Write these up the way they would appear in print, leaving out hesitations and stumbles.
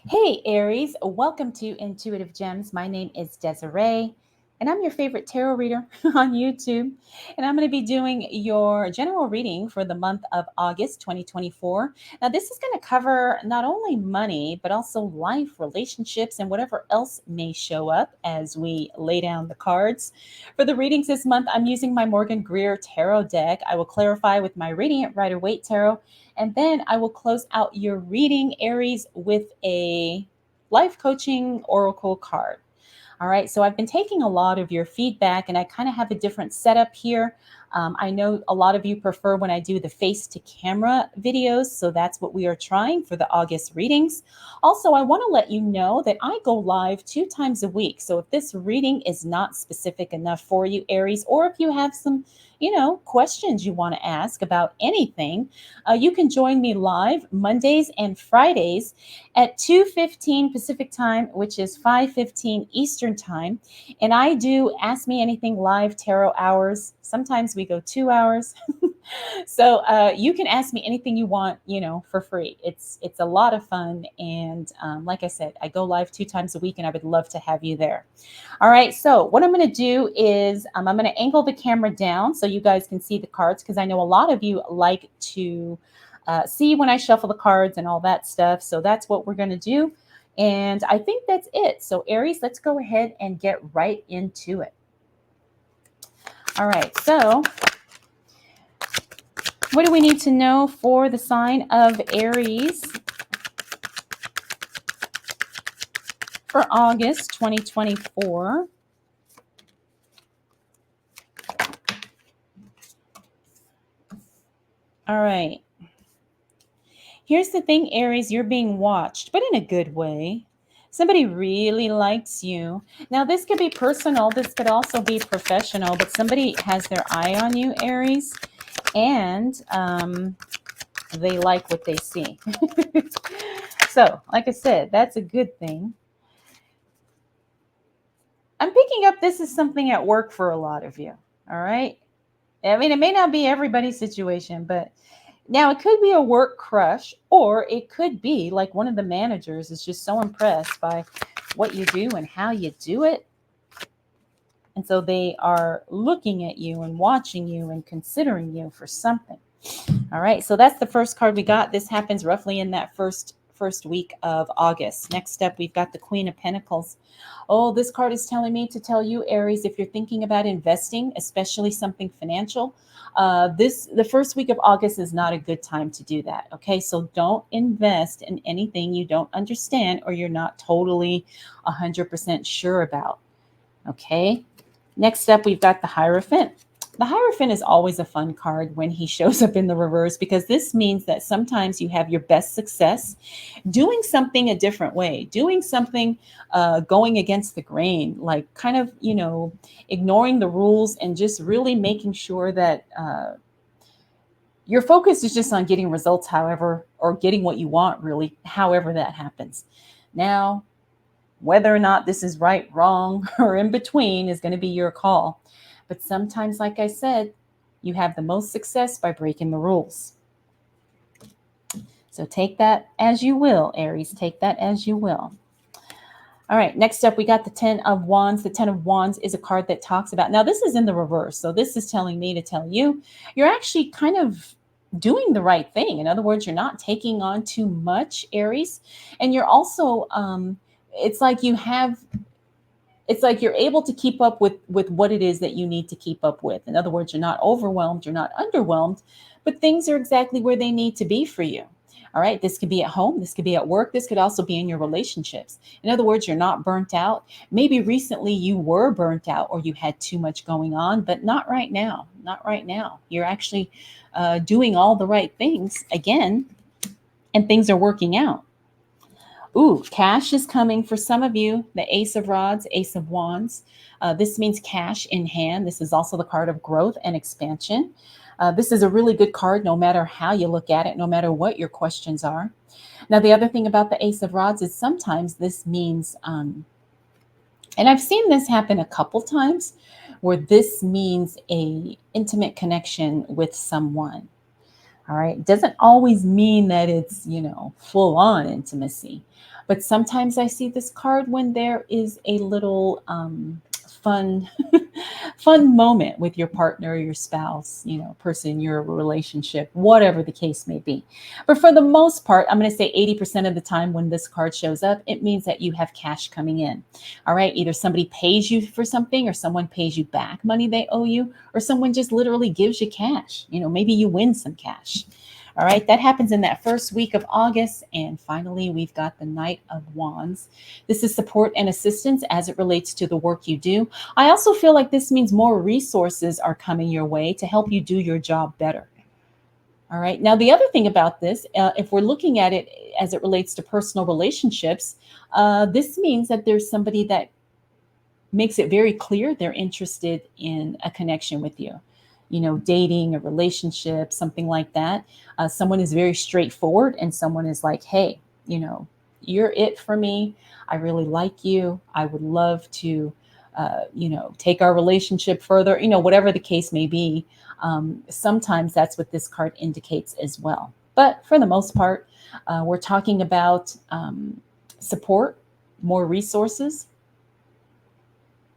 Hey Aries, welcome to Intuitive Gems. My name is Desiree, and I'm your favorite tarot reader on YouTube. And I'm going to be doing your general reading for the month of August 2024. Now, this is going to cover not only money, but also life, relationships, and whatever else may show up as we lay down the cards. For the readings this month, I'm using my Morgan Greer Tarot deck. I will clarify with my Radiant Rider Waite Tarot, and then I will close out your reading, Aries, with a life coaching oracle card. All right, so I've been taking a lot of your feedback and I kind of have a different setup here. I know a lot of you prefer when I do the face to camera videos, so that's what we are trying for the August readings. Also, I want to let you know that I go live 2 times a week. So if this reading is not specific enough for you, Aries, or if you have some questions you want to ask about anything, you can join me live Mondays and Fridays at 2:15 Pacific time, which is 5:15 Eastern time. And I do Ask Me Anything live tarot hours. Sometimes we go 2 hours. So you can ask me anything you want, for free. It's a lot of fun, and like I said, I go live 2 times a week, and I would love to have you there. All right, so what I'm going to do is I'm going to angle the camera down so you guys can see the cards, because I know a lot of you like to see when I shuffle the cards and all that stuff. So that's what we're going to do. And I think that's it. So Aries, let's go ahead and get right into it. All right, so what do we need to know for the sign of Aries for August 2024? All right. Here's the thing, Aries, you're being watched, but in a good way. Somebody really likes you. Now, this could be personal, this could also be professional, but somebody has their eye on you, Aries, and they like what they see. So, like I said, that's a good thing. I'm picking up this is something at work for a lot of you. All right. I mean, it may not be everybody's situation, but now it could be a work crush, or it could be like one of the managers is just so impressed by what you do and how you do it. And so they are looking at you and watching you and considering you for something. All right. So that's the first card we got. This happens roughly in that first week of August. Next up, we've got the Queen of Pentacles. Oh, this card is telling me to tell you, Aries, if you're thinking about investing, especially something financial, the first week of August is not a good time to do that. Okay, so don't invest in anything you don't understand or you're not totally 100% sure about. Okay, next up, we've got the Hierophant. The Hierophant is always a fun card when he shows up in the reverse, because this means that sometimes you have your best success doing something a different way, doing something going against the grain, like kind of, ignoring the rules and just really making sure that your focus is just on getting results, however, or getting what you want, really, however that happens. Now, whether or not this is right, wrong, or in between is going to be your call. But sometimes, like I said, you have the most success by breaking the rules. So take that as you will, Aries. Take that as you will. All right, next up, we got the 10 of Wands. The 10 of Wands is a card that talks about, now this is in the reverse. So this is telling me to tell you, you're actually kind of doing the right thing. In other words, you're not taking on too much, Aries. And you're also, it's like you have it's like you're able to keep up with what it is that you need to keep up with. In other words, you're not overwhelmed, you're not underwhelmed, but things are exactly where they need to be for you. All right, this could be at home, this could be at work, this could also be in your relationships. In other words, you're not burnt out. Maybe recently you were burnt out or you had too much going on, but not right now. Not right now. You're actually doing all the right things again, and things are working out. Ooh, cash is coming for some of you. The Ace of Rods, Ace of Wands. This means cash in hand. This is also the card of growth and expansion. This is a really good card no matter how you look at it, no matter what your questions are. Now, the other thing about the Ace of Rods is sometimes this means, and I've seen this happen a couple times, where this means a intimate connection with someone. All right. Doesn't always mean that it's, full on intimacy. But sometimes I see this card when there is a little fun fun moment with your partner, your spouse, person in your relationship, whatever the case may be. But for the most part, I'm going to say 80% of the time when this card shows up, it means that you have cash coming in. All right. Either somebody pays you for something or someone pays you back money they owe you, or someone just literally gives you cash. Maybe you win some cash. All right, that happens in that first week of August. And finally, we've got the Knight of Wands. This is support and assistance as it relates to the work you do. I also feel like this means more resources are coming your way to help you do your job better. All right. Now, the other thing about this, if we're looking at it as it relates to personal relationships, this means that there's somebody that makes it very clear they're interested in a connection with you, dating, a relationship, something like that. Someone is very straightforward and someone is like, hey, you're it for me. I really like you. I would love to, take our relationship further, whatever the case may be. Sometimes that's what this card indicates as well. But for the most part, we're talking about support, more resources,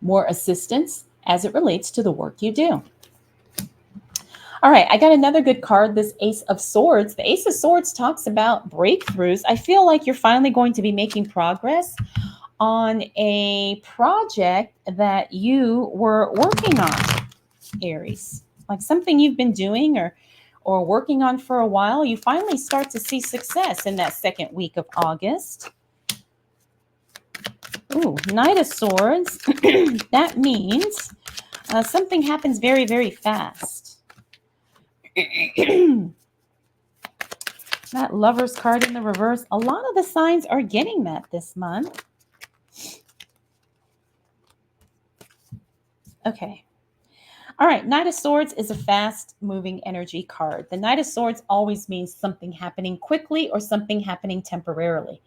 more assistance as it relates to the work you do. All right, I got another good card, this Ace of Swords. The Ace of Swords talks about breakthroughs. I feel like you're finally going to be making progress on a project that you were working on, Aries. Like something you've been doing or working on for a while, you finally start to see success in that second week of August. Ooh, Knight of Swords. That means something happens very, very fast. That Lover's card in the reverse. A lot of the signs are getting that this month. Okay. All right. Knight of Swords is a fast moving energy card. The Knight of Swords always means something happening quickly or something happening temporarily.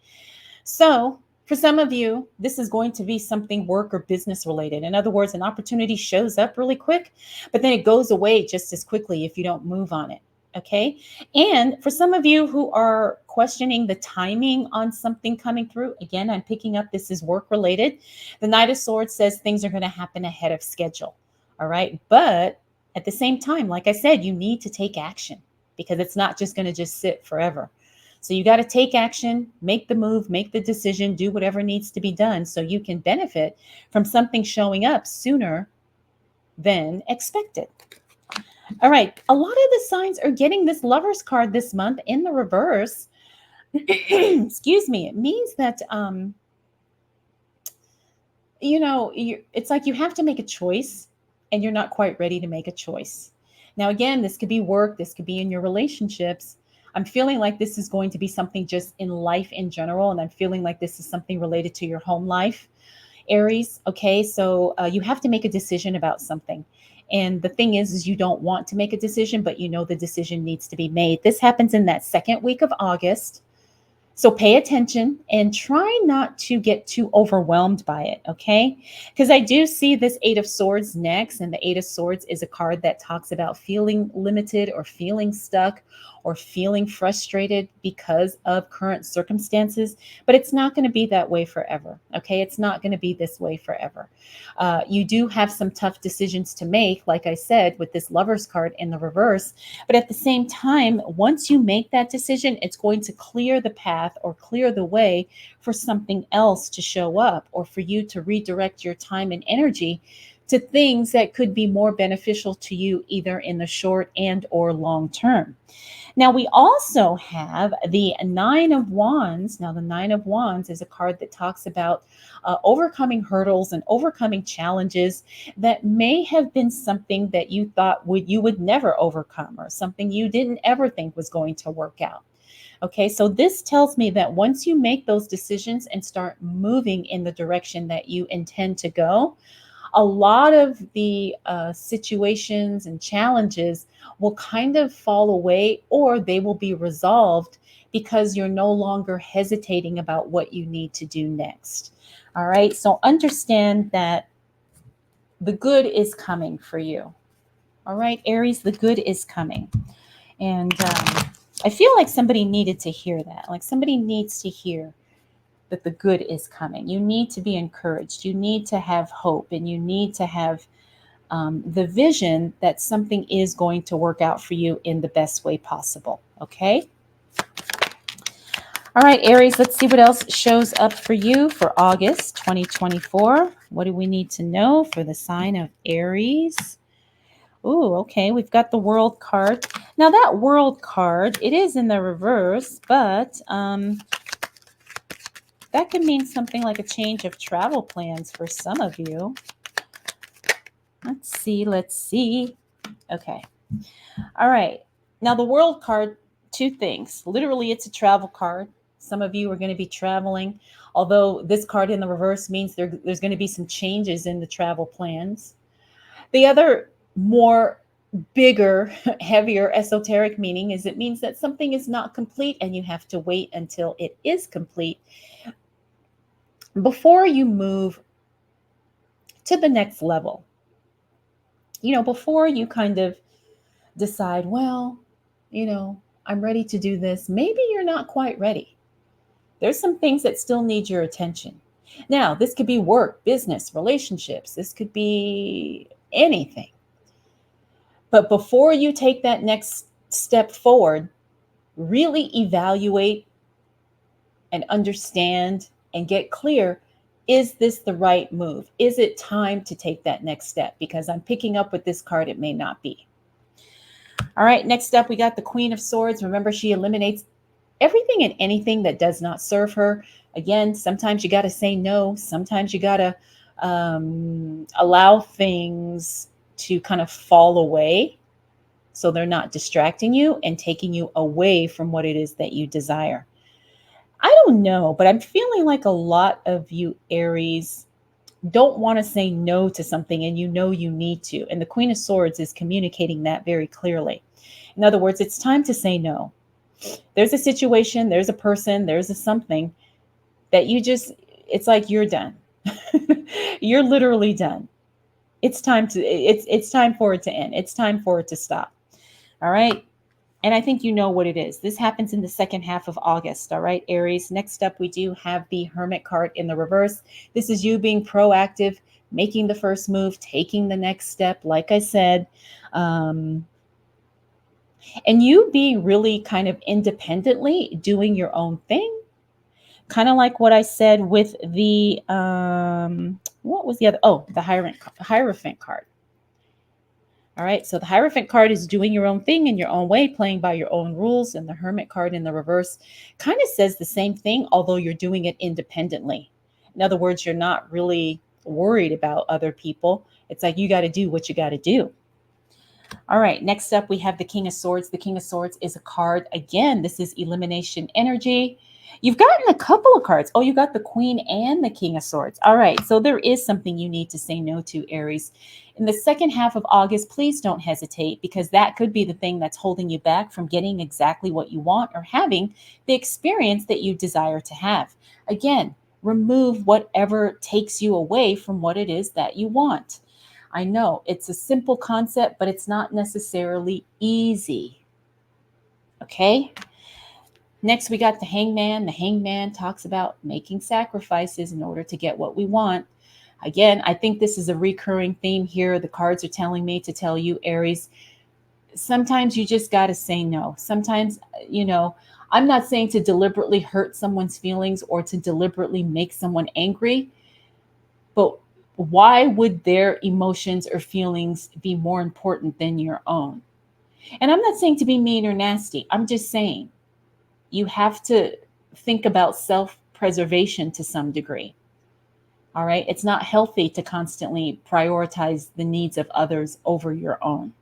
So for some of you, this is going to be something work or business related. In other words, an opportunity shows up really quick, but then it goes away just as quickly if you don't move on it. Okay. And for some of you who are questioning the timing on something coming through, again, I'm picking up this is work related. The Knight of Swords says things are going to happen ahead of schedule. All right. But at the same time, like I said, you need to take action because it's not just going to just sit forever. So you got to take action, make the move, make the decision, do whatever needs to be done so you can benefit from something showing up sooner than expected. All right. A lot of the signs are getting this Lover's card this month in the reverse. Excuse me. It means that, it's like you have to make a choice and you're not quite ready to make a choice. Now, again, this could be work. This could be in your relationships. I'm feeling like this is going to be something just in life in general. And I'm feeling like this is something related to your home life, Aries. Okay. So you have to make a decision about something. And the thing is you don't want to make a decision, but the decision needs to be made. This happens in that second week of August. So pay attention and try not to get too overwhelmed by it, okay? Because I do see this Eight of Swords next, and the Eight of Swords is a card that talks about feeling limited or feeling stuck or feeling frustrated because of current circumstances, but it's not going to be that way forever, okay? It's not going to be this way forever. You do have some tough decisions to make, like I said, with this Lover's card in the reverse, but at the same time, once you make that decision, it's going to clear the path or clear the way for something else to show up or for you to redirect your time and energy to things that could be more beneficial to you either in the short and or long term. Now, we also have the Nine of Wands. Now, the Nine of Wands is a card that talks about overcoming hurdles and overcoming challenges that may have been something that you thought you would never overcome or something you didn't ever think was going to work out. Okay, so this tells me that once you make those decisions and start moving in the direction that you intend to go, a lot of the situations and challenges will kind of fall away or they will be resolved because you're no longer hesitating about what you need to do next. All right, so understand that the good is coming for you. All right, Aries, the good is coming. And I feel like somebody needed to hear that. Like somebody needs to hear that the good is coming. You need to be encouraged. You need to have hope, and you need to have the vision that something is going to work out for you in the best way possible. Okay. All right, Aries, let's see what else shows up for you for August 2024. What do we need to know for the sign of Aries? Ooh, okay, we've got the World card. Now that World card, it is in the reverse, but that could mean something like a change of travel plans for some of you. Let's see. Okay. All right. Now the World card, two things. Literally, it's a travel card. Some of you are going to be traveling, although this card in the reverse means there's going to be some changes in the travel plans. The other more bigger, heavier, esoteric meaning is it means that something is not complete and you have to wait until it is complete before you move to the next level. Before you kind of decide, well, I'm ready to do this. Maybe you're not quite ready. There's some things that still need your attention. Now, this could be work, business, relationships. This could be anything. But before you take that next step forward, really evaluate and understand and get clear. Is this the right move? Is it time to take that next step? Because I'm picking up with this card, it may not be. All right, next up, we got the Queen of Swords. Remember, she eliminates everything and anything that does not serve her. Again, sometimes you got to say no. Sometimes you got to allow things to kind of fall away so they're not distracting you and taking you away from what it is that you desire. I don't know, but I'm feeling like a lot of you Aries don't want to say no to something, and you need to. And the Queen of Swords is communicating that very clearly. In other words, it's time to say no. There's a situation, there's a person, there's a something that it's like you're done. You're literally done. It's time for it to end. It's time for it to stop. All right. And I think you know what it is. This happens in the second half of August. All right, Aries. Next up, we do have the Hermit card in the reverse. This is you being proactive, making the first move, taking the next step, like I said. And you being really kind of independently doing your own thing. Kind of like what I said with the, what was the other? Oh, the Hierophant card. All right, so the Hierophant card is doing your own thing in your own way, playing by your own rules. And the Hermit card in the reverse kind of says the same thing, although you're doing it independently. In other words, you're not really worried about other people. It's like you got to do what you got to do. All right, next up, we have the King of Swords. The King of Swords is a card. Again, this is elimination energy. You've gotten a couple of cards. Oh, you got the Queen and the King of Swords. All right, so there is something you need to say no to, Aries. In the second half of August, please don't hesitate, because that could be the thing that's holding you back from getting exactly what you want or having the experience that you desire to have. Again, remove whatever takes you away from what it is that you want. I know it's a simple concept, but it's not necessarily easy. Okay? Next, we got the Hangman. The Hangman talks about making sacrifices in order to get what we want. Again, I think this is a recurring theme here. The cards are telling me to tell you, Aries, sometimes you just got to say no. Sometimes, I'm not saying to deliberately hurt someone's feelings or to deliberately make someone angry, but why would their emotions or feelings be more important than your own? And I'm not saying to be mean or nasty. I'm just saying you have to think about self-preservation to some degree. All right. It's not healthy to constantly prioritize the needs of others over your own.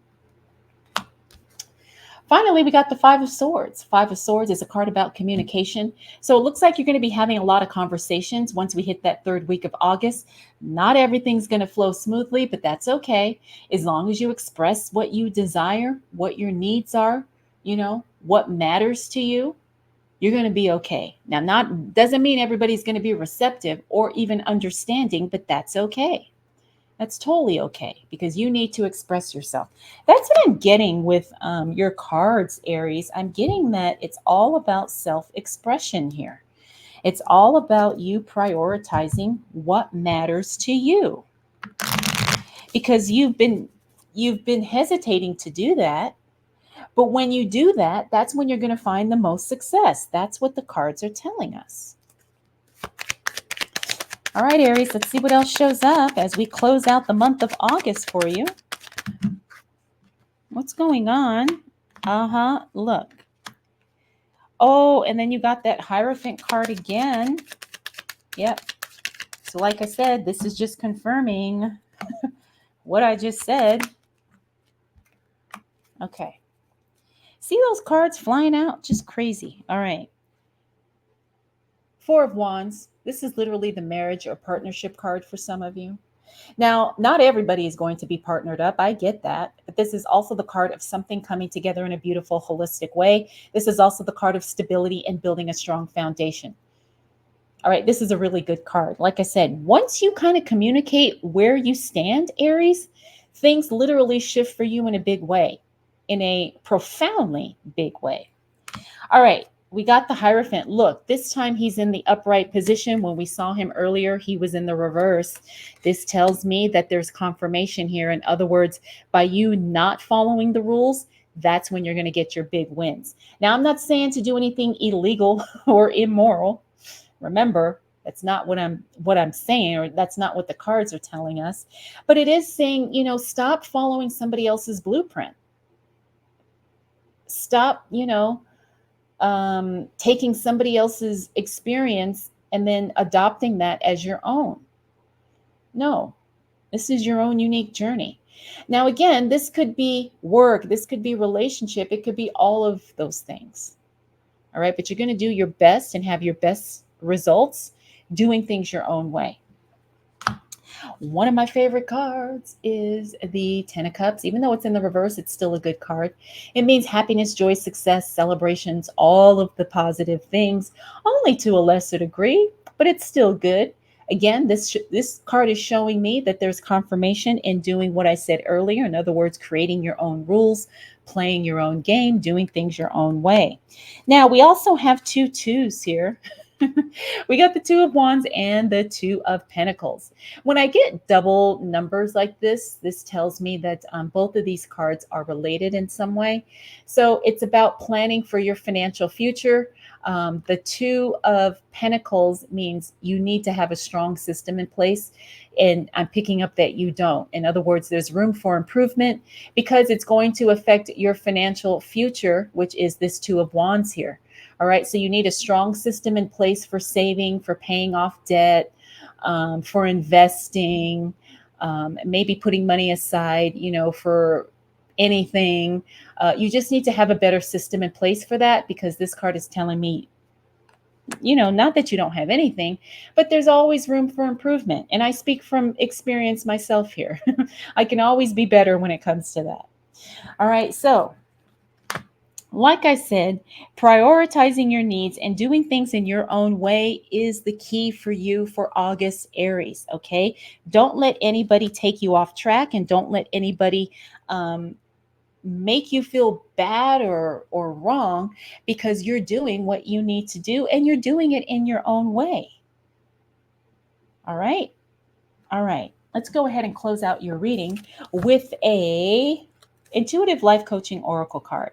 Finally, we got the Five of Swords. Five of Swords is a card about communication. So it looks like you're going to be having a lot of conversations once we hit that third week of August. Not everything's going to flow smoothly, but that's okay. As long as you express what you desire, what your needs are, what matters to you, you're going to be okay. Now, doesn't mean everybody's going to be receptive or even understanding, but that's okay. That's totally okay because you need to express yourself. That's what I'm getting with your cards, Aries. I'm getting that it's all about self expression here. It's all about you prioritizing what matters to you because you've been hesitating to do that. But when you do that, that's when you're going to find the most success. That's what the cards are telling us. All right, Aries, let's see what else shows up as we close out the month of August for you. What's going on? Look. Oh, and then you got that Hierophant card again. Yep. So like I said, this is just confirming what I just said. Okay. See those cards flying out? Just crazy. All right. Four of Wands. This is literally the marriage or partnership card for some of you. Now, not everybody is going to be partnered up. I get that. But this is also the card of something coming together in a beautiful, holistic way. This is also the card of stability and building a strong foundation. All right, this is a really good card. Like I said, once you kind of communicate where you stand, Aries, things literally shift for you in a big way, in a profoundly big way. All right, we got the Hierophant. Look, this time he's in the upright position. When we saw him earlier, he was in the reverse. This tells me that there's confirmation here. In other words, by you not following the rules, that's when you're going to get your big wins. Now, I'm not saying to do anything illegal or immoral. Remember, that's not what I'm saying, or that's not what the cards are telling us. But it is saying, stop following somebody else's blueprint. Stop, taking somebody else's experience and then adopting that as your own. No, this is your own unique journey. Now, again, this could be work, this could be relationship, it could be all of those things. All right, but you're going to do your best and have your best results doing things your own way. One of my favorite cards is the Ten of Cups. Even though it's in the reverse, it's still a good card. It means happiness, joy, success, celebrations, all of the positive things, only to a lesser degree, but it's still good. Again, this card is showing me that there's confirmation in doing what I said earlier. In other words, creating your own rules, playing your own game, doing things your own way. Now, we also have two twos here. We got the Two of Wands and the Two of Pentacles. When I get double numbers like this tells me that both of these cards are related in some way. So it's about planning for your financial future. The Two of Pentacles means you need to have a strong system in place. And I'm picking up that you don't. In other words, there's room for improvement because it's going to affect your financial future, which is this Two of Wands here. All right, so you need a strong system in place for saving, for paying off debt, for investing, maybe putting money aside, for anything. You just need to have a better system in place for that because this card is telling me, not that you don't have anything, but there's always room for improvement. And I speak from experience myself here. I can always be better when it comes to that. All right, so like I said, prioritizing your needs and doing things in your own way is the key for you for August, Aries. Okay. Don't let anybody take you off track and don't let anybody make you feel bad or wrong because you're doing what you need to do and you're doing it in your own way. All right. All right. Let's go ahead and close out your reading with a intuitive life coaching oracle card.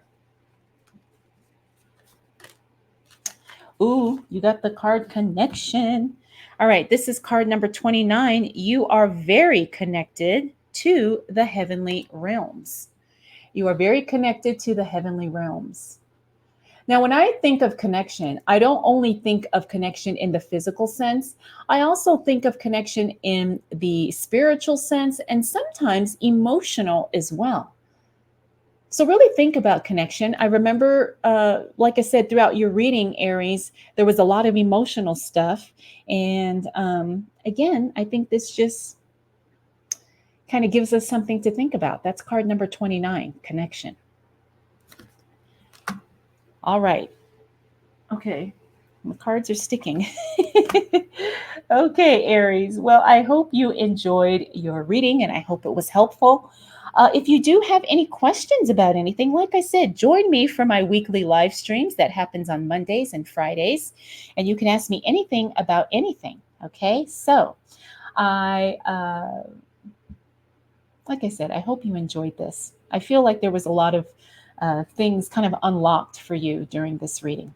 Ooh, you got the card connection. All right, this is card number 29. You are very connected to the heavenly realms. You are very connected to the heavenly realms. Now, when I think of connection, I don't only think of connection in the physical sense, I also think of connection in the spiritual sense and sometimes emotional as well. So really think about connection. I remember, like I said, throughout your reading, Aries, there was a lot of emotional stuff. And again, I think this just kind of gives us something to think about. That's card number 29, connection. All right. Okay. The cards are sticking. Okay, Aries. Well, I hope you enjoyed your reading and I hope it was helpful. If you do have any questions about anything, like I said, join me for my weekly live streams that happens on Mondays and Fridays. And you can ask me anything about anything. Okay, so I like I said, I hope you enjoyed this. I feel like there was a lot of things kind of unlocked for you during this reading.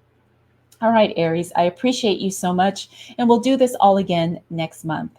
All right, Aries, I appreciate you so much, and we'll do this all again next month.